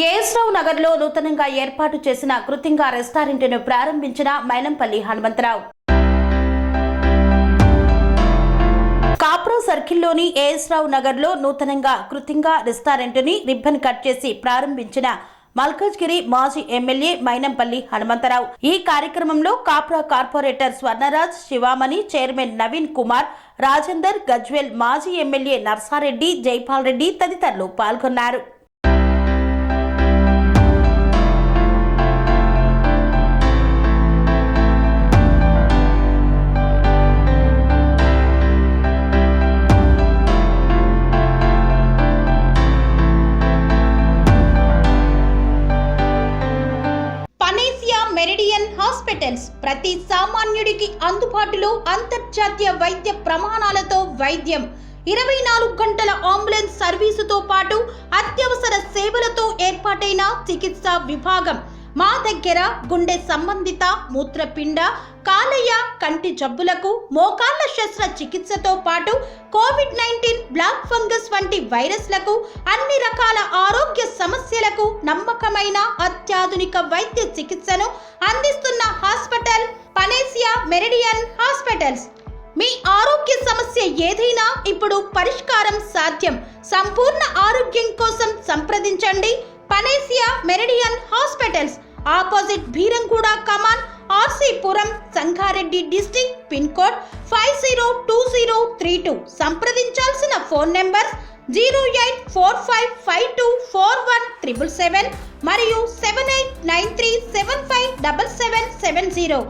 ఏఎస్రావు నగర్లో నూతనంగా ఏర్పాటు చేసిన కృతింగా రెస్టారెంట్ను ప్రారంభించిన మైనంపల్లి హనుమంతరావు. కాప్రా సర్కిల్లోని ఏఎస్రావు నగర్లో నూతనంగా కృతింగా రెస్టారెంట్ని రిబ్బన్ కట్ చేసి ప్రారంభించిన మల్కాజ్గిరి మాజీ ఎమ్మెల్యే మైనంపల్లి హనుమంతరావు. ఈ కార్యక్రమంలో కాప్రా కార్పొరేటర్ స్వర్ణరాజ్, శివామణి, చైర్మన్ నవీన్ కుమార్, రాజేందర్, గజ్వేల్ మాజీ ఎమ్మెల్యే నర్సారెడ్డి, జైపాల్ రెడ్డి తదితరులు పాల్గొన్నారు. మెరిడియన్ హాస్పిటల్స్ ప్రతి సామాన్యుడికి అందుబాటులో అంతర్జాతీయ వైద్య ప్రమాణాలతో వైద్యం, 24 గంటల అంబులెన్స్ సర్వీసుతో పాటు అత్యవసర సేవలతో ఏర్పాటైన చికిత్సా విభాగం. మా దగ్గర గుండె సంబంధిత, మూత్రపిండ, కాలేయ, కంటి జబ్బులకు, మోకాళ్ల శస్త్ర చికిత్సతో పాటు కోవిడ్-19, బ్లాక్ ఫంగస్ వంటి వైరస్లకు, అన్ని రకాల ఆరోగ్య సమస్యలకు నమ్మకమైన అత్యాధునిక వైద్య చికిత్సను అందిస్తున్న హాస్పిటల్ పనేసియా మెరిడియన్ హాస్పిటల్స్. మీ ఆరోగ్య సమస్య ఏదైనా ఇప్పుడు పరిష్కారం సాధ్యం. సంపూర్ణ ఆరోగ్యం కోసం సంప్రదించండి Panacea Meridian hospitals, opposite Bheeramguda Kaman, RC Puram, Sangareddy district, pin code 502032. సంప్రదించాల్సిన ఫోన్ నెంబర్ 0845524177 మరియు 7893757770.